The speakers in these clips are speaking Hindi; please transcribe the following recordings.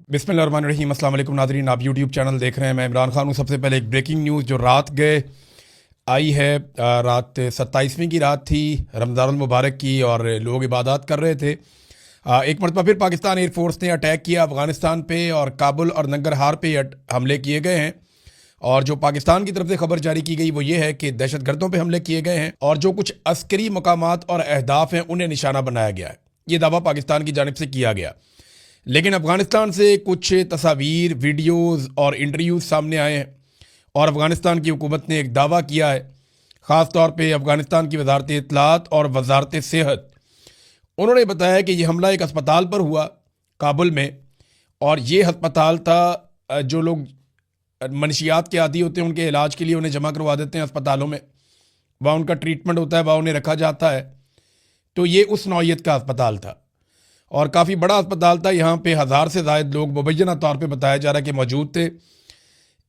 बिस्मिल्लाहिर्रहमानिर्रहीम। अस्सलाम वालेकुम नाज़रीन, आप यूट्यूब चैनल देख रहे हैं। मैं इमरान खान हूँ। सबसे पहले एक ब्रेकिंग न्यूज़ जो रात गए आई है। रात 27वीं की रात थी रमज़ानुल मुबारक की और लोग इबादत कर रहे थे। एक मरतबा फिर पाकिस्तान एयरफोर्स ने अटैक किया अफ़गानिस्तान पे और काबुल और नंगरहार पे हमले किए गए हैं। और जो पाकिस्तान की तरफ से खबर जारी की गई वो ये है कि दहशतगर्दों पे हमले किए गए हैं और जो कुछ अस्करी मकामात और अहदाफ हैं उन्हें निशाना बनाया गया है। ये दावा पाकिस्तान की जानिब से किया गया, लेकिन अफ़गानिस्तान से कुछ तस्वीर, वीडियोज़ और इंटरव्यूज़ सामने आए हैं और अफ़गानिस्तान की हुकूमत ने एक दावा किया है। ख़ास तौर पे अफ़गानिस्तान की वजारत इत्तलात और वजारत सेहत, उन्होंने बताया कि ये हमला एक अस्पताल पर हुआ काबुल में, और ये अस्पताल था जो लोग मनशियात के आदी होते हैं उनके इलाज के लिए उन्हें जमा करवा देते हैं अस्पतालों में, वहाँ उनका ट्रीटमेंट होता है, वहाँ उन्हें रखा जाता है। तो ये उस नौइयत का अस्पताल था और काफ़ी बड़ा अस्पताल था। यहाँ पे 1000 से ज़ायद लोग मुबैना तौर पे बताया जा रहा है कि मौजूद थे।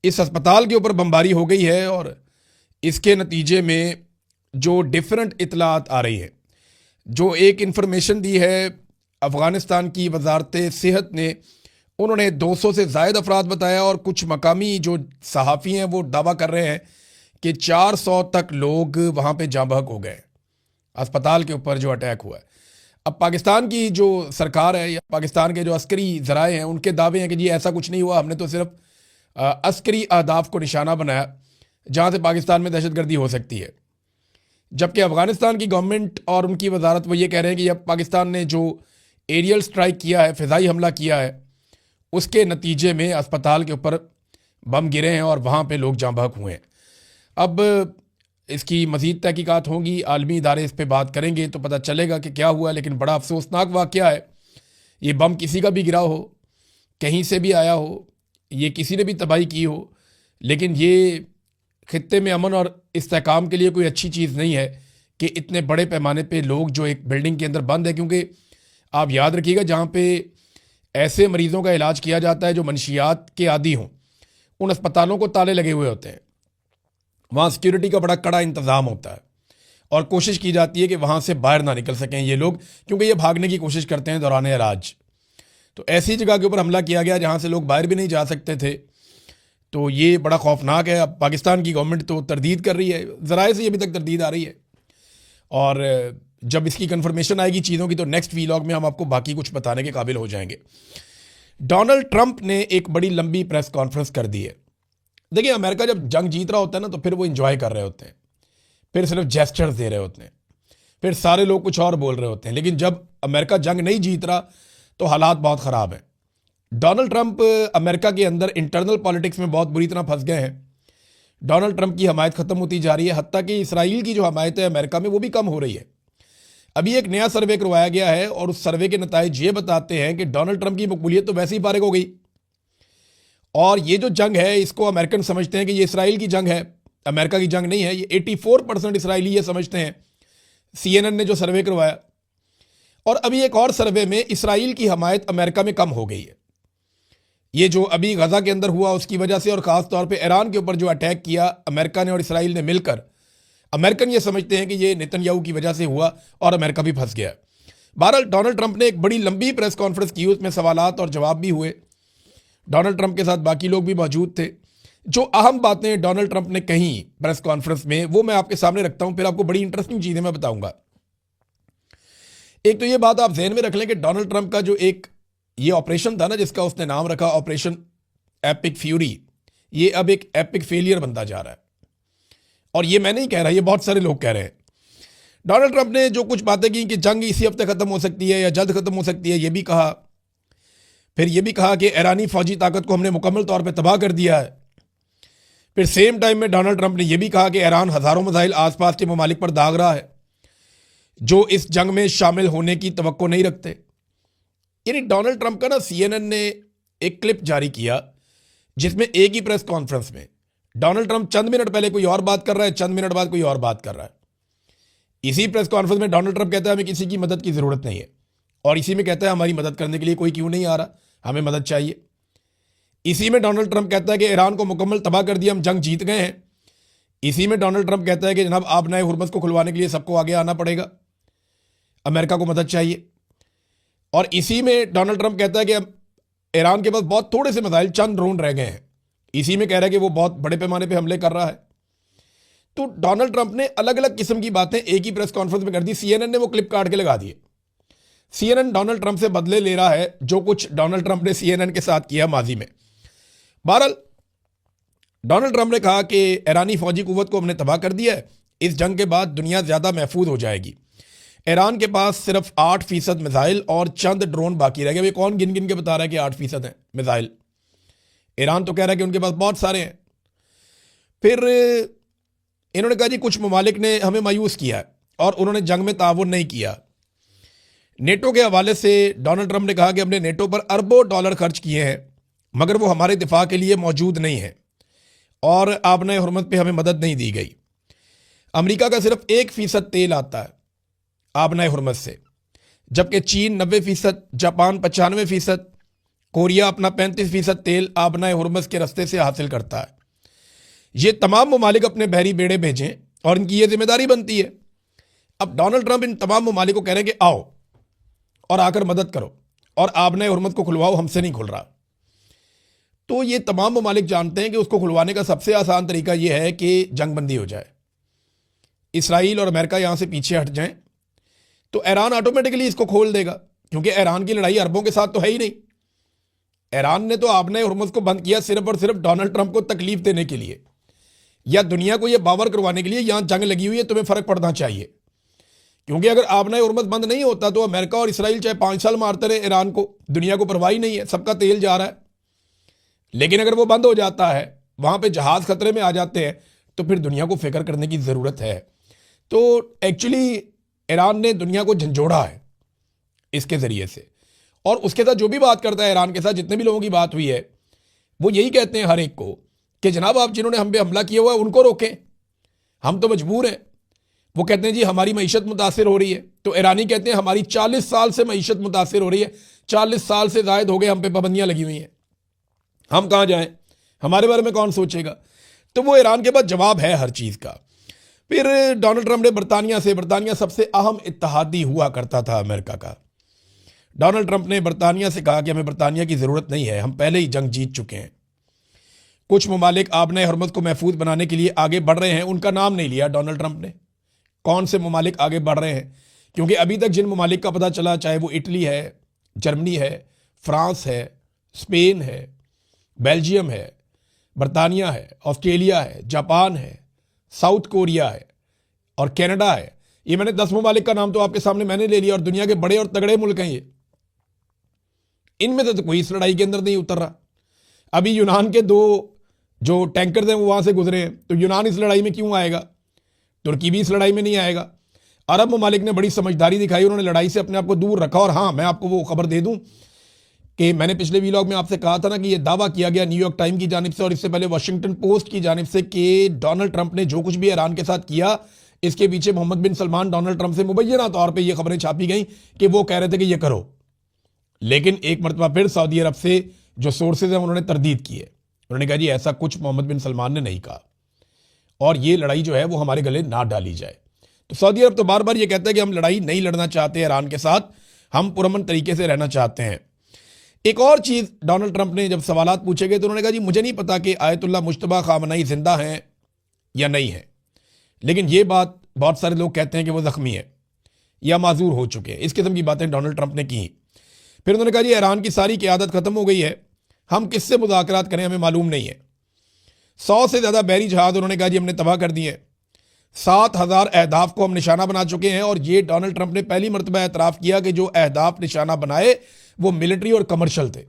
इस अस्पताल के ऊपर बमबारी हो गई है और इसके नतीजे में जो डिफरेंट इतलात आ रही है, जो एक इन्फॉर्मेशन दी है अफ़गानिस्तान की वजारत सेहत ने, उन्होंने 200 से ज़ायद अफराद बताया और कुछ मकामी जो सहाफ़ी हैं वो दावा कर रहे हैं कि 400 तक लोग वहाँ पे जाँ बहक हो गए अस्पताल के ऊपर जो अटैक हुआ है। अब पाकिस्तान की जो सरकार है या पाकिस्तान के जो अस्करी ज़राए हैं उनके दावे हैं कि जी ऐसा कुछ नहीं हुआ, हमने तो सिर्फ अस्करी अहदाफ को निशाना बनाया जहाँ से पाकिस्तान में दहशतगर्दी हो सकती है। जबकि अफ़गानिस्तान की गवर्नमेंट और उनकी वजारत वो ये कह रहे हैं कि अब पाकिस्तान ने जो एरियल स्ट्राइक किया है, फ़िज़ाई हमला किया है, उसके नतीजे में अस्पताल के ऊपर बम गिरे हैं और वहाँ पे लोग जाँ बहक हुए हैं। अब इसकी मज़ीद तहकीकात होंगी, आलमी इदारे इस पर बात करेंगे तो पता चलेगा कि क्या हुआ। लेकिन बड़ा अफसोसनाक वाक़या है। ये बम किसी का भी गिरा हो, कहीं से भी आया हो, ये किसी ने भी तबाही की हो, लेकिन ये खित्ते में अमन और इस्तेहकाम के लिए कोई अच्छी चीज़ नहीं है कि इतने बड़े पैमाने पे लोग जो एक बिल्डिंग के अंदर बंद है। क्योंकि आप याद रखिएगा, जहाँ पे ऐसे मरीज़ों का इलाज किया जाता है जो मनशियात के आदी हों, उन अस्पतालों को ताले लगे हुए होते हैं, वहाँ सिक्योरिटी का बड़ा कड़ा इंतज़ाम होता है और कोशिश की जाती है कि वहाँ से बाहर ना निकल सकें ये लोग, क्योंकि ये भागने की कोशिश करते हैं दौरान इलाज। तो ऐसी जगह के ऊपर हमला किया गया जहाँ से लोग बाहर भी नहीं जा सकते थे। तो ये बड़ा खौफनाक है। अब पाकिस्तान की गवर्नमेंट तो तरदीद कर रही है, ज़राए से अभी तक तरदीद आ रही है, और जब इसकी कन्फर्मेशन आएगी चीज़ों की तो नेक्स्ट वीलॉग में हम आपको बाकी कुछ बताने के काबिल हो जाएंगे। डोनाल्ड ट्रंप ने एक बड़ी लंबी प्रेस कॉन्फ्रेंस कर दी है। देखिए, अमेरिका जब जंग जीत रहा होता है ना तो फिर वो इंजॉय कर रहे होते हैं, फिर सिर्फ जेस्चर्स दे रहे होते हैं, फिर सारे लोग कुछ और बोल रहे होते हैं। लेकिन जब अमेरिका जंग नहीं जीत रहा तो हालात बहुत ख़राब हैं। डोनाल्ड ट्रंप अमेरिका के अंदर इंटरनल पॉलिटिक्स में बहुत बुरी तरह फंस गए हैं। डोनाल्ड ट्रंप की हमायत ख़त्म होती जा रही है, हत्ता कि इसराइल की जो हमायत है अमेरिका में वो भी कम हो रही है। अभी एक नया सर्वे करवाया गया है और उस सर्वे के नतीजे ये बताते हैं कि डोनाल्ड ट्रंप की मकबूलियत तो वैसे ही फारिग हो गई, और ये जो जंग है इसको अमेरिकन समझते हैं कि ये इसराइल की जंग है, अमेरिका की जंग नहीं है। ये 84% इसराइली ये समझते हैं, CNN ने जो सर्वे करवाया। और अभी एक और सर्वे में इसराइल की हमायत अमेरिका में कम हो गई है। ये जो अभी गजा के अंदर हुआ उसकी वजह से, और ख़ास तौर पे ईरान के ऊपर जो अटैक किया अमेरिका ने और इसराइल ने मिलकर, अमेरिकन ये समझते हैं कि ये नेतन्याहू की वजह से हुआ और अमेरिका भी फंस गया। बहरहाल डोनाल्ड ट्रंप ने एक बड़ी लंबी प्रेस कॉन्फ्रेंस की, उसमें सवालात और जवाब भी हुए। डोनाल्ड ट्रंप के साथ बाकी लोग भी मौजूद थे। जो अहम बातें डोनाल्ड ट्रंप ने कही प्रेस कॉन्फ्रेंस में वो मैं आपके सामने रखता हूं, फिर आपको बड़ी इंटरेस्टिंग चीज़ें मैं बताऊंगा। एक तो ये बात आप ज़हन में रख लें कि डोनाल्ड ट्रंप का जो एक ये ऑपरेशन था ना, जिसका उसने नाम रखा ऑपरेशन एपिक फ्यूरी, ये अब एक एपिक फेलियर बनता जा रहा है। और ये मैं नहीं कह रहा, ये बहुत सारे लोग कह रहे हैं। डोनाल्ड ट्रंप ने जो कुछ बातें की कि जंग इसी हफ्ते ख़त्म हो सकती है या जल्द ख़त्म हो सकती है, ये भी कहा। फिर यह भी कहा कि ईरानी फौजी ताकत को हमने मुकम्मल तौर पर तबाह कर दिया है। फिर सेम टाइम में डोनाल्ड ट्रंप ने यह भी कहा कि ईरान हज़ारों मिसाइल आसपास के ममालिक पर दाग रहा है जो इस जंग में शामिल होने की तवक्को नहीं रखते। यानी डोनाल्ड ट्रंप का ना CNN ने एक क्लिप जारी किया जिसमें एक ही प्रेस कॉन्फ्रेंस में डोनाल्ड ट्रंप चंद मिनट पहले कोई और बात कर रहा है, चंद मिनट बाद कोई और बात कर रहा है। इसी प्रेस कॉन्फ्रेंस में डोनाल्ड ट्रंप कहता है हमें किसी की मदद की ज़रूरत नहीं है, और इसी में कहता है हमारी मदद करने के लिए कोई क्यों नहीं आ रहा, हमें मदद चाहिए। इसी में डोनाल्ड ट्रंप कहता है कि ईरान को मुकम्मल तबाह कर दिया, हम जंग जीत गए हैं। इसी में डोनाल्ड ट्रंप कहता है कि जनाब आप नए हुर्मस को खुलवाने के लिए सबको आगे आना पड़ेगा, अमेरिका को मदद चाहिए। और इसी में डोनाल्ड ट्रंप कहता है कि ईरान के पास बहुत थोड़े से मिसाइल, चंद ड्रोन रह गए हैं। इसी में कह रहा है कि वो बहुत बड़े पैमाने पे हमले कर रहा है। तो डोनाल्ड ट्रंप ने अलग अलग किस्म की बातें एक ही प्रेस कॉन्फ्रेंस में कर दी। सीएनएन ने वो क्लिप काट के लगा दिए। सीएनएन डोनाल्ड ट्रंप से बदले ले रहा है जो कुछ डोनाल्ड ट्रंप ने सीएनएन के साथ किया माजी में। बहरहाल डोनाल्ड ट्रंप ने कहा कि ईरानी फौजी कुव्वत को हमने तबाह कर दिया है, इस जंग के बाद दुनिया ज़्यादा महफूज हो जाएगी। ईरान के पास सिर्फ 8% मिसाइल और चंद ड्रोन बाकी रह गए। वे कौन गिन गिन के बता रहा है कि 8% है मिसाइल? ईरान तो कह रहा है कि उनके पास बहुत सारे हैं। फिर इन्होंने कहा जी कुछ ममालिक ने हमें मायूस किया है और उन्होंने जंग में ताउन नहीं किया। नेटो के हवाले से डोनाल्ड ट्रंप ने कहा कि हमने नेटो पर अरबों डॉलर खर्च किए हैं मगर वो हमारे दिफा के लिए मौजूद नहीं है और आबना हुर्मत पे हमें मदद नहीं दी गई। अमेरिका का सिर्फ 1% तेल आता है आबना हुर्मत से, जबकि चीन 90%, जापान 95%, कोरिया अपना 35% तेल आबना हुर्मत के रास्ते से हासिल करता है। ये तमाम ममालिक अपने बहरी बेड़े भेजें और इनकी ये जिम्मेदारी बनती है। अब डोनाल्ड ट्रंप इन तमाम ममालिक को कह रहे हैं कि आओ और आकर मदद करो और आबना हुर्मत को खुलवाओ, हमसे नहीं खुल रहा। तो ये तमाम ममालिक जानते हैं कि उसको खुलवाने का सबसे आसान तरीका यह है कि जंगबंदी हो जाए, इसराइल और अमेरिका यहाँ से पीछे हट जाएं, तो ईरान ऑटोमेटिकली इसको खोल देगा, क्योंकि ईरान की लड़ाई अरबों के साथ तो है ही नहीं। ईरान ने तो आबना हुर्मत को बंद किया सिर्फ और सिर्फ डोनाल्ड ट्रंप को तकलीफ देने के लिए या दुनिया को यह बावर करवाने के लिए यहाँ जंग लगी हुई है, तुम्हें फर्क पड़ना चाहिए। क्योंकि अगर आबना हुर्मत बंद नहीं होता तो अमेरिका और इसराइल चाहे 5 साल मारते रहे ईरान को, दुनिया को परवाह ही नहीं है, सबका तेल जा रहा है। लेकिन अगर वो बंद हो जाता है, वहां पे जहाज खतरे में आ जाते हैं, तो फिर दुनिया को फिक्र करने की ज़रूरत है। तो एक्चुअली ईरान ने दुनिया को झंझोड़ा है इसके ज़रिए से, और उसके साथ जो भी बात करता है ईरान के साथ, जितने भी लोगों की बात हुई है, वो यही कहते हैं हर एक को कि जनाब आप जिन्होंने हम पे हमला किया हुआ है उनको रोकें, हम तो मजबूर हैं। वो कहते हैं जी हमारी मईशत मुतासिर हो रही है, तो ईरानी कहते हैं हमारी 40 साल से मईशत मुतासिर हो रही है, 40 साल से ज़ायद हो गए हम पे पाबंदियाँ लगी हुई हैं, हम कहाँ जाएं, हमारे बारे में कौन सोचेगा। तो वो ईरान के पास जवाब है हर चीज़ का। फिर डोनाल्ड ट्रंप ने बरतानिया सबसे अहम इत्तेहादी हुआ करता था अमेरिका का। डोनाल्ड ट्रंप ने बरतानिया से कहा कि हमें बरतानिया की ज़रूरत नहीं है, हम पहले ही जंग जीत चुके हैं। कुछ ममालिक आबना हुर्मत को महफूज बनाने के लिए आगे बढ़ रहे हैं, उनका नाम नहीं लिया डोनाल्ड ट्रंप ने, कौन से ममालिक आगे बढ़ रहे हैं, क्योंकि अभी तक जिन ममालिक का पता चला, चाहे वो इटली है, जर्मनी है, फ्रांस है, स्पेन है, बेल्जियम है, बरतानिया है, ऑस्ट्रेलिया है, जापान है, साउथ कोरिया है और कनाडा है। ये मैंने 10 ममालिक का नाम तो आपके सामने मैंने ले लिया, और दुनिया के बड़े और तगड़े मुल्क हैं ये। इनमें से तो कोई इस लड़ाई के अंदर नहीं उतर रहा। अभी यूनान के 2 जो टैंकर थे वो वहां से गुजरे हैं, तो यूनान इस लड़ाई में क्यों आएगा? तुर्की भी इस लड़ाई में नहीं आएगा। अरब ममालिक ने बड़ी समझदारी दिखाई, उन्होंने लड़ाई से अपने आप को दूर रखा। और हाँ, मैं आपको वो खबर दे दूं कि मैंने पिछले वीलॉग में आपसे कहा था ना कि ये दावा किया गया न्यूयॉर्क टाइम की जानिब से और इससे पहले वाशिंगटन पोस्ट की जानिब से कि डोनाल्ड ट्रंप ने जो कुछ भी ईरान के साथ किया, इसके पीछे मोहम्मद बिन सलमान डोनाल्ड ट्रंप से मुबैना तौर पर यह खबरें छापी गई कि वो कह रहे थे कि ये करो। लेकिन एक मरतबा फिर सऊदी अरब से जो सोर्सेज हैं उन्होंने तरदीद की है, उन्होंने कहा जी ऐसा कुछ मोहम्मद बिन सलमान ने नहीं कहा और ये लड़ाई जो है वो हमारे गले ना डाली जाए। तो सऊदी अरब तो बार बार ये कहता है कि हम लड़ाई नहीं लड़ना चाहते ईरान के साथ, हम पुरअमन तरीके से रहना चाहते हैं। एक और चीज़ डोनाल्ड ट्रंप ने जब सवालात पूछे गए तो उन्होंने कहा जी मुझे नहीं पता कि आयतुल्लाह मुश्तबा खामनई जिंदा हैं या नहीं है, लेकिन ये बात बहुत सारे लोग कहते हैं कि वो ज़ख्मी है या माजूर हो चुके हैं। इस किस्म की बातें डोनाल्ड ट्रंप ने की। फिर उन्होंने कहा जी ईरान की सारी क़यादत ख़त्म हो गई है, हम किससे मुज़ाकरात करें हमें मालूम नहीं है। 100 से ज़्यादा बहरी जहाज़ उन्होंने कहा जी हमने तबाह कर दिए, 7000 अहदाफ को हम निशाना बना चुके हैं। और ये डोनाल्ड ट्रंप ने पहली मरतबा एतराफ़ किया कि जो अहदाफ निशाना बनाए वो मिलिट्री और कमर्शल थे,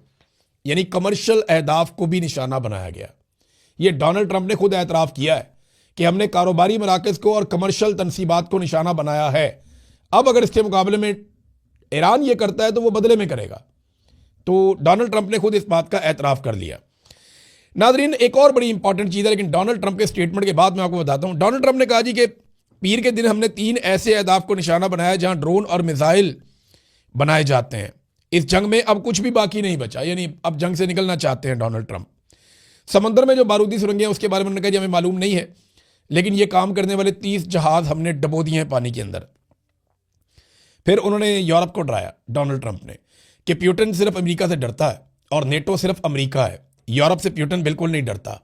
यानी कमर्शल अहदाफ को भी निशाना बनाया गया। ये डोनाल्ड ट्रंप ने खुद एतराफ़ किया है कि हमने कारोबारी मराकज़ को और कमर्शल तनसीबात को निशाना बनाया है। अब अगर इसके मुकाबले में ईरान ये करता है तो वो बदले में करेगा। तो डोनाल्ड ट्रंप ने खुद इस बात का एतराफ़ कर लिया। नाज़रीन, एक और बड़ी इंपॉर्टेंट चीज़ है, लेकिन डोनाल्ड ट्रंप के स्टेटमेंट के बाद मैं आपको बताता हूँ। डोनाल्ड ट्रंप ने कहा जी कि पीर के दिन हमने 3 ऐसे अहदाफ को निशाना बनाया जहाँ ड्रोन और मिसाइल बनाए जाते हैं। इस जंग में अब कुछ भी बाकी नहीं बचा, यानी अब जंग से निकलना चाहते हैं डोनाल्ड ट्रंप। समंदर में जो बारूदी सुरंगें हैं उसके बारे में उन्होंने कहा जी हमें मालूम नहीं है, लेकिन ये काम करने वाले 30 जहाज़ हमने डबो दिए हैं पानी के अंदर। फिर उन्होंने यूरोप को डराया डोनाल्ड ट्रंप ने कि पुतिन सिर्फ अमेरिका से डरता है और नेटो सिर्फ अमेरिका है। यूरोप से पुतिन बिल्कुल नहीं डरता।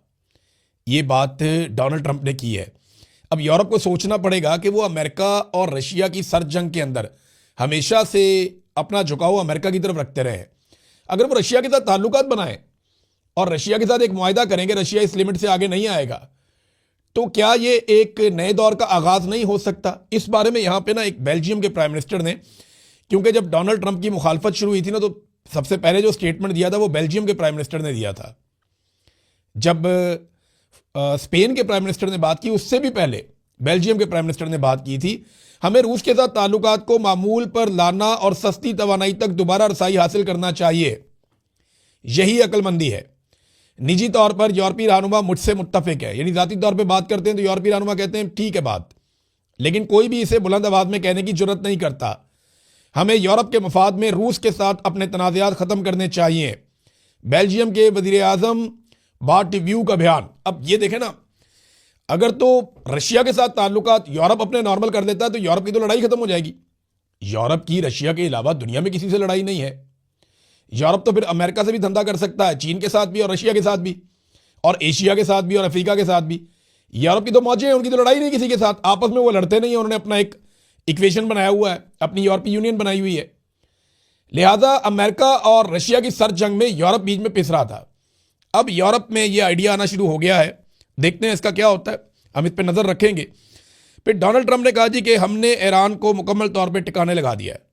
ये बात डोनाल्ड ट्रंप ने की है। अब यूरोप को सोचना पड़ेगा कि वो अमेरिका और रशिया की सर जंग के अंदर हमेशा से अपना झुकाव अमेरिका की तरफ रखते रहे। अगर वो रशिया के साथ ताल्लुकात बनाएं और रशिया के साथ एक मुआहदा करेंगे, रशिया इस लिमिट से आगे नहीं आएगा, तो क्या ये एक नए दौर का आगाज नहीं हो सकता? इस बारे में यहां पे ना एक बेल्जियम के प्राइम मिनिस्टर ने, क्योंकि जब डोनाल्ड ट्रंप की मुखालफत शुरू हुई थी ना, तो सबसे पहले जो स्टेटमेंट दिया था वो बेल्जियम के प्राइम मिनिस्टर ने दिया था। जब स्पेन के प्राइम मिनिस्टर ने बात की, उससे भी पहले बेल्जियम के प्राइम मिनिस्टर ने बात की थी, हमें रूस के साथ ताल्लुकात को मामूल पर लाना और सस्ती तवानाई तक दोबारा रसाई हासिल करना चाहिए। यही अक्लमंदी है। निजी तौर पर यूरोपीय रहनुमा मुझसे मुत्तफिक है, यानी जाती तौर पे बात करते हैं तो यूरोपीय रहनुमा कहते हैं ठीक है बात, लेकिन कोई भी इसे बुलंद आवाज में कहने की जरूरत नहीं करता। हमें यूरोप के मफाद में रूस के साथ अपने तनाज़ात खत्म करने चाहिए। बेल्जियम के वजीर आजम बार्ट व्यू का बयान। अब ये देखें ना, अगर तो रशिया के साथ ताल्लुकात यूरोप अपने नॉर्मल कर देता है तो यूरोप की तो लड़ाई खत्म हो जाएगी। यूरोप की रशिया के अलावा दुनिया में किसी से लड़ाई नहीं है। यूरोप तो फिर अमेरिका से भी धंधा कर सकता है, चीन के साथ भी और रशिया के साथ भी, और एशिया के साथ भी और अफ्रीका के साथ भी। यूरोप की तो मौजें हैं, उनकी तो लड़ाई नहीं किसी के साथ, आपस में वो लड़ते नहीं है। उन्होंने अपना एक इक्वेशन बनाया हुआ है, अपनी यूरोपीय यूनियन बनाई हुई है। लिहाजा अमेरिका और रशिया की सर जंग में यूरोप बीच में पिस रहा था। अब यूरोप में यह आइडिया आना शुरू हो गया है, देखते हैं इसका क्या होता है, हम इस पर नजर रखेंगे। फिर डोनाल्ड ट्रंप ने कहा जी कि हमने ईरान को मुकम्मल तौर पर टिकाने लगा दिया है।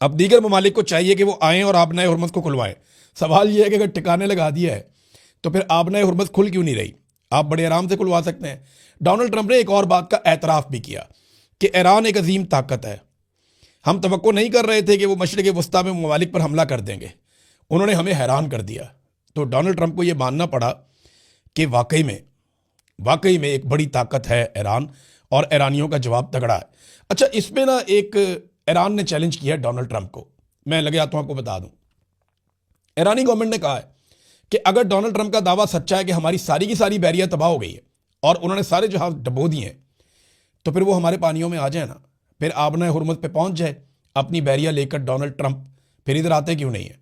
अब दीगर ममालिक को चाहिए कि वो आएँ और आबनाए हुर्मुज़ को खुलवाएं। सवाल यह है कि अगर टिकाने लगा दिया है तो फिर आबनाए हुर्मुज़ खुल क्यों नहीं रही? आप बड़े आराम से खुलवा सकते हैं। डोनाल्ड ट्रंप ने एक और बात का एतराफ़ भी किया कि ईरान एक अजीम ताकत है। हम तवक्को नहीं कर रहे थे कि वो मशरिक़ वस्ता में ममालिक पर हमला कर देंगे, उन्होंने हमें हैरान कर दिया। तो डोनाल्ड ट्रंप को ये मानना पड़ा कि वाकई में एक बड़ी ताकत है ईरान, और ईरानियों का जवाब तगड़ा है। अच्छा, इसमें ना एक ईरान ने चैलेंज किया है डोनाल्ड ट्रंप को, मैं लगे हाथों आपको बता दूं। ईरानी गवर्नमेंट ने कहा है कि अगर डोनाल्ड ट्रंप का दावा सच्चा है कि हमारी सारी की सारी बैरियां तबाह हो गई है और उन्होंने सारे जहाज डबो दिए हैं, तो फिर वो हमारे पानियों में आ जाए ना, फिर आबना हुर्मुज़ पे पहुंच जाए अपनी बैरिया लेकर। डोनाल्ड ट्रंप फिर इधर आते क्यों नहीं है?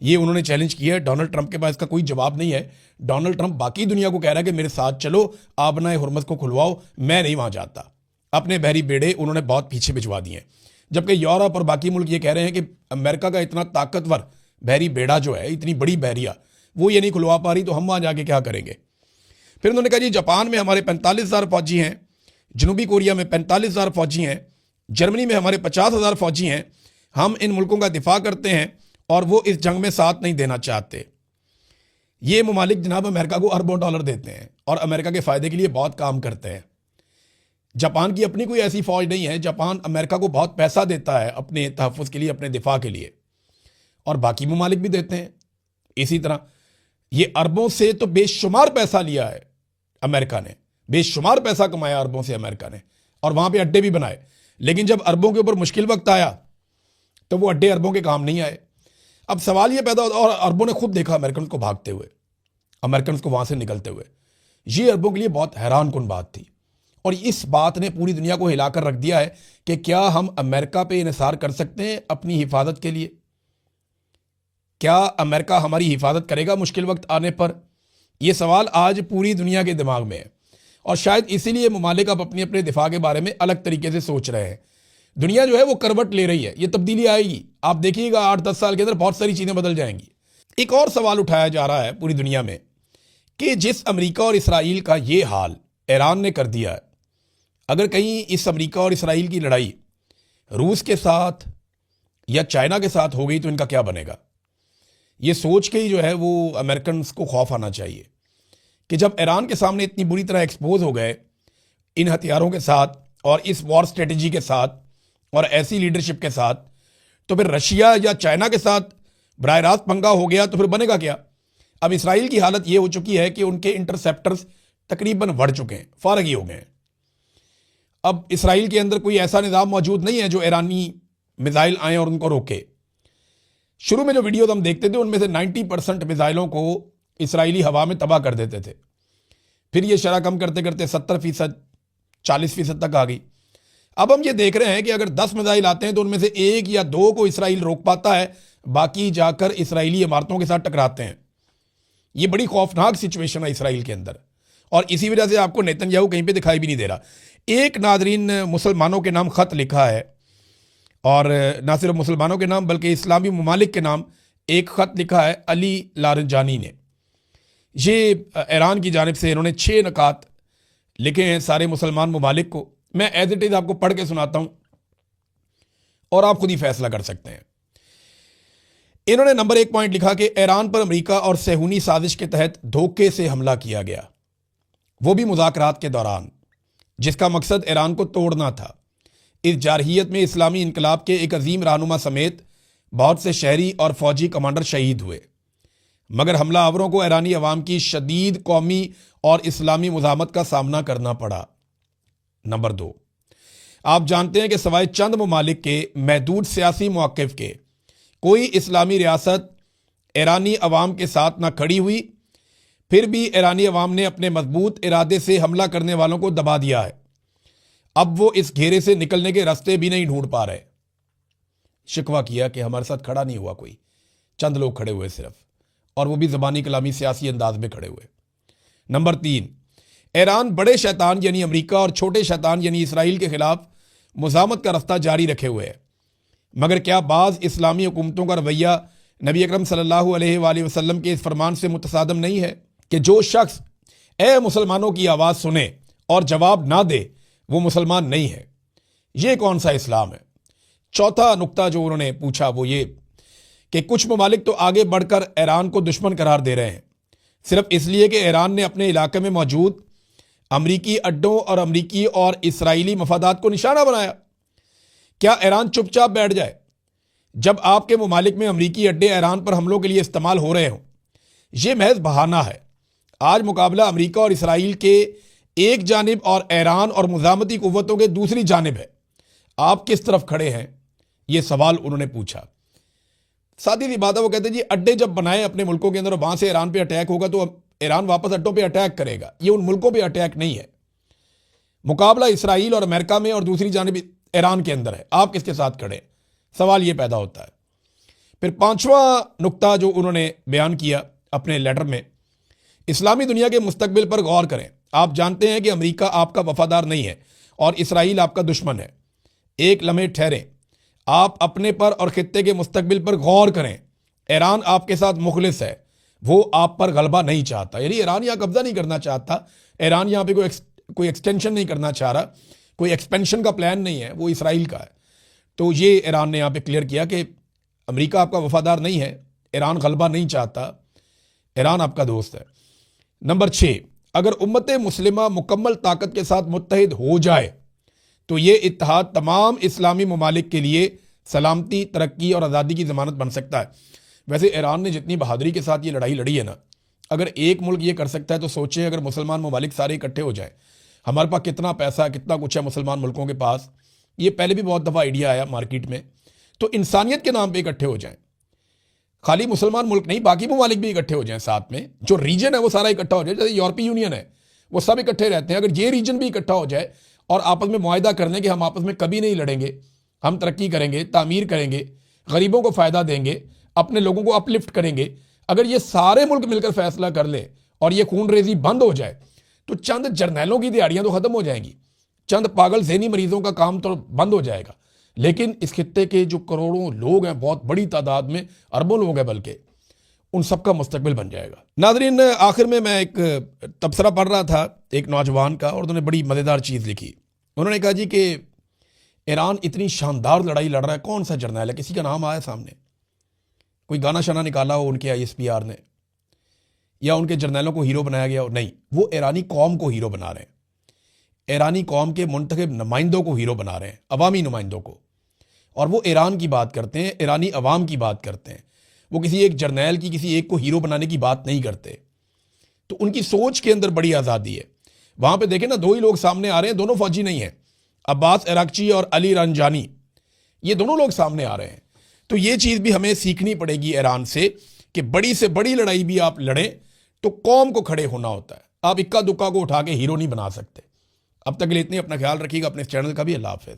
ये उन्होंने चैलेंज किया है। डोनाल्ड ट्रंप के पास इसका कोई जवाब नहीं है। डोनाल्ड ट्रंप बाकी दुनिया को कह रहा है कि मेरे साथ चलो, आबना हुर्मुज़ को खुलवाओ, मैं नहीं वहां जाता। अपने बहरी बेड़े उन्होंने बहुत पीछे भिजवा दिए, जबकि यूरोप और बाकी मुल्क ये कह रहे हैं कि अमेरिका का इतना ताकतवर बहरी बेड़ा जो है, इतनी बड़ी बहरिया, वो ये नहीं खुलवा पा रही, तो हम वहाँ जाके क्या करेंगे? फिर उन्होंने कहा जी जापान में हमारे 45,000 फौजी हैं, जनूबी कोरिया में 45,000 फौजी हैं, जर्मनी में हमारे 50,000 फौजी हैं। हम इन मुल्कों का दिफा करते हैं और वो इस जंग में साथ नहीं देना चाहते। ये ममालिक जनाब अमेरिका को अरबों डॉलर देते हैं और अमेरिका के फ़ायदे के लिए बहुत काम करते हैं। जापान की अपनी कोई ऐसी फौज नहीं है। जापान अमेरिका को बहुत पैसा देता है अपने तहफ़्फ़ुज़ के लिए, अपने दिफा के लिए, और बाकी ममालिक भी देते हैं। इसी तरह ये अरबों से तो बेशुमार पैसा लिया है अमेरिका ने, बेशुमार पैसा कमाया अरबों से अमेरिका ने, और वहाँ पे अड्डे भी बनाए। लेकिन जब अरबों के ऊपर मुश्किल वक्त आया तो वो अड्डे अरबों के काम नहीं आए। अब सवाल ये पैदा होता, और अरबों ने खुद देखा अमेरिकन को भागते हुए, अमेरिकन को वहाँ से निकलते हुए। ये अरबों के लिए बहुत हैरान कुन बात थी, और इस बात ने पूरी दुनिया को हिलाकर रख दिया है कि क्या हम अमेरिका पे इन्हिसार कर सकते हैं अपनी हिफाजत के लिए? क्या अमेरिका हमारी हिफाजत करेगा मुश्किल वक्त आने पर? यह सवाल आज पूरी दुनिया के दिमाग में है, और शायद इसीलिए ममालिक अब अपने अपने दिफा के बारे में अलग तरीके से सोच रहे हैं। दुनिया जो है वो करवट ले रही है, ये तब्दीली आएगी, आप देखिएगा 8-10 साल के अंदर बहुत सारी चीज़ें बदल जाएंगी। एक और सवाल उठाया जा रहा है पूरी दुनिया में कि जिस अमेरिका और इसराइल का ये हाल ईरान ने कर दिया है, अगर कहीं इस अमेरिका और इसराइल की लड़ाई रूस के साथ या चाइना के साथ हो गई तो इनका क्या बनेगा? ये सोच के ही जो है वो अमेरिकन को खौफ आना चाहिए कि जब ईरान के सामने इतनी बुरी तरह एक्सपोज हो गए इन हथियारों के साथ और इस वॉर स्ट्रेटजी के साथ और ऐसी लीडरशिप के साथ, तो फिर रशिया या चाइना के साथ बराह रास्त पंगा हो गया तो फिर बनेगा क्या? अब इसराइल की हालत ये हो चुकी है कि उनके इंटरसेप्टर्स तकरीबन बढ़ चुके हैं, फारग ही हो गए हैं। अब इसराइल के अंदर कोई ऐसा निज़ाम मौजूद नहीं है जो ईरानी मिसाइल आए और उनको रोके। शुरू में जो वीडियोज हम देखते थे उनमें से 90% मिसाइलों को इसराइली हवा में तबाह कर देते थे। फिर ये शरह कम करते करते 70%, 40% तक आ गई। अब हम ये देख रहे हैं कि अगर 10 मिसाइल आते हैं तो उनमें से 1 या 2 को इसराइल रोक पाता है, बाकी जाकर इसराइली इमारतों के साथ टकराते हैं। ये बड़ी खौफनाक सिचुएशन है इसराइल के अंदर, और इसी वजह से आपको नेतन्याहू कहीं पे दिखाई भी नहीं दे रहा। एक नादरीन मुसलमानों के नाम ख़त लिखा है, और ना सिर्फ मुसलमानों के नाम बल्कि इस्लामी ममालिक के नाम एक ख़त लिखा है अली लारंजानी ने। ये ईरान की जानिब से इन्होंने 6 नकात लिखे हैं सारे मुसलमान ममालिक को। मैं एज इट इज़ आपको पढ़ के सुनाता हूँ और आप खुद ही फैसला कर सकते हैं। इन्होंने नंबर 1 पॉइंट लिखा कि ईरान पर अमेरिका और सेहूनी साजिश के तहत धोखे से हमला किया गया, वो भी मुज़ाकरात के दौरान, जिसका मकसद ईरान को तोड़ना था। इस जारहियत में इस्लामी इनकलाब के एक अजीम रहनुमा समेत बहुत से शहरी और फौजी कमांडर शहीद हुए, मगर हमलावरों को ईरानी अवाम की शदीद कौमी और इस्लामी मुज़ाहमत का सामना करना पड़ा। नंबर 2, आप जानते हैं कि सवाए चंद ममालिक के महदूद सियासी मौक़िफ़ के कोई इस्लामी रियासत ईरानी अवाम के साथ ना खड़ी हुई, फिर भी ईरानी अवाम ने अपने मजबूत इरादे से हमला करने वालों को दबा दिया है। अब वो इस घेरे से निकलने के रास्ते भी नहीं ढूंढ पा रहे। शिकवा किया कि हमारे साथ खड़ा नहीं हुआ कोई, चंद लोग खड़े हुए सिर्फ, और वो भी ज़बानी कलामी सियासी अंदाज में खड़े हुए। नंबर 3, ईरान बड़े शैतान यानी अमेरिका और छोटे शैतान यानी इसराइल के खिलाफ मुज़ाहमत का रास्ता जारी रखे हुए है, मगर क्या बाज़ इस्लामी हुकूमतों का रवैया नबी अकरम सल्लल्लाहु अलैहि वसल्लम के इस फरमान से मुतसादम नहीं है कि जो शख्स ए मुसलमानों की आवाज़ सुने और जवाब ना दे वो मुसलमान नहीं है। ये कौन सा इस्लाम है? चौथा नुक्ता जो उन्होंने पूछा वो ये कि कुछ ममालिक तो आगे बढ़कर ईरान को दुश्मन करार दे रहे हैं, सिर्फ इसलिए कि ईरान ने अपने इलाके में मौजूद अमरीकी अड्डों और अमरीकी और इसराइली मफादात को निशाना बनाया। क्या ईरान चुपचाप बैठ जाए जब आपके ममालिक में अमरीकी अड्डे ईरान पर हमलों के लिए इस्तेमाल हो रहे हों? यह महज बहाना है। आज मुकाबला अमरीका और इसराइल के एक जानिब और ईरान और मुज़ाहमती कुव्वतों के दूसरी जानिब है। आप किस तरफ खड़े हैं? ये सवाल उन्होंने पूछा। सादी सी बात है, वो कहते हैं जी अड्डे जब बनाए अपने मुल्कों के अंदर, वहां से ईरान पे अटैक होगा तो ईरान वापस अड्डों पे अटैक करेगा। ये उन मुल्कों पे अटैक नहीं है। मुकाबला इसराइल और अमेरिका में और दूसरी जानिब ईरान के अंदर है। आप किसके साथ खड़े? सवाल ये पैदा होता है। फिर 5वां नुक्ता जो उन्होंने बयान किया अपने लेटर में, इस्लामी दुनिया के मुस्तकबिल पर गौर करें। आप जानते हैं कि अमेरिका आपका वफादार नहीं है और इसराइल आपका दुश्मन है। एक लम्हे ठहरें, आप अपने पर और खित्ते के मुस्तकबिल पर गौर करें। ईरान आपके साथ मुखलिस है, वो आप पर गलबा नहीं चाहता। यानी ईरान यहाँ कब्जा नहीं करना चाहता, ईरान यहाँ पे कोई एक्सटेंशन नहीं करना चाह रहा, कोई एक्सपेंशन का प्लान नहीं है, वो इसराइल का है। तो ये ईरान ने यहाँ पे क्लियर किया कि अमेरिका आपका वफादार नहीं है, ईरान गलबा नहीं चाहता, ईरान आपका दोस्त है। नंबर 6, अगर उम्मत मुस्लिमा मुकम्मल ताकत के साथ मुत्तहिद हो जाए तो ये इत्तेहाद तमाम इस्लामी ममालिक के लिए सलामती, तरक्की और आज़ादी की ज़मानत बन सकता है। वैसे ईरान ने जितनी बहादुरी के साथ ये लड़ाई लड़ी है ना, अगर एक मुल्क ये कर सकता है तो सोचें अगर मुसलमान ममालिक सारे इकट्ठे हो जाएं। हमारे पास कितना पैसा, कितना कुछ है मुसलमान मुल्कों के पास। ये पहले भी बहुत दफ़ा आइडिया आया मार्केट में। तो इंसानियत के नाम पर इकट्ठे हो जाएँ, खाली मुसलमान मुल्क नहीं, बाकी ममालिक भी इकट्ठे हो जाएं साथ में। जो रीजन है वो सारा इकट्ठा हो जाए। जैसे यूरोपीय यूनियन है, वो सब इकट्ठे रहते हैं। अगर ये रीजन भी इकट्ठा हो जाए और आपस में मुआहदा कर लें कि हम आपस में कभी नहीं लड़ेंगे, हम तरक्की करेंगे, तामीर करेंगे, गरीबों को फ़ायदा देंगे, अपने लोगों को अपलिफ्ट करेंगे, अगर ये सारे मुल्क मिलकर फैसला कर ले और ये खून रेजी बंद हो जाए तो चंद जर्नैलों की दिहाड़ियाँ तो ख़त्म हो जाएंगी, चंद पागल ज़हनी मरीजों का काम तो बंद हो जाएगा। लेकिन इस खित्ते के जो करोड़ों लोग हैं, बहुत बड़ी तादाद में अरबों लोग हैं बल्कि, उन सब का मुस्तकबिल बन जाएगा। नाज़रीन, आखिर में मैं एक तबसरा पढ़ रहा था एक नौजवान का, और उन्होंने बड़ी मज़ेदार चीज़ लिखी। उन्होंने कहा जी कि ईरान इतनी शानदार लड़ाई लड़ रहा है, कौन सा जर्नैल है, किसी का नाम आया सामने, कोई गाना शाना निकाला हो उनके ISPR ने, या उनके जर्नैलों को हीरो बनाया गया हो? नहीं, वो ईरानी कौम को हीरो बना रहे हैं, ईरानी कौम के मुंतखब नुमाइंदों को हीरो बना रहे हैं, अवामी नुमाइंदों को। और वो ईरान की बात करते हैं, ईरानी अवाम की बात करते हैं। वो किसी एक जर्नैल की, किसी एक को हीरो बनाने की बात नहीं करते। तो उनकी सोच के अंदर बड़ी आज़ादी है। वहाँ पे देखें ना, 2 ही लोग सामने आ रहे हैं, दोनों फौजी नहीं हैं, अब्बास इराकची और अली रंजानी, ये दोनों लोग सामने आ रहे हैं। तो ये चीज़ भी हमें सीखनी पड़ेगी ईरान से कि बड़ी से बड़ी लड़ाई भी आप लड़ें तो कौम को खड़े होना होता है। आप इक्का दुक्का को उठा के हीरो नहीं बना सकते। अब तक के लिए इतने, अपना ख्याल रखिएगा, अपने चैनल का भी। अल्लाह हाफ़िज़।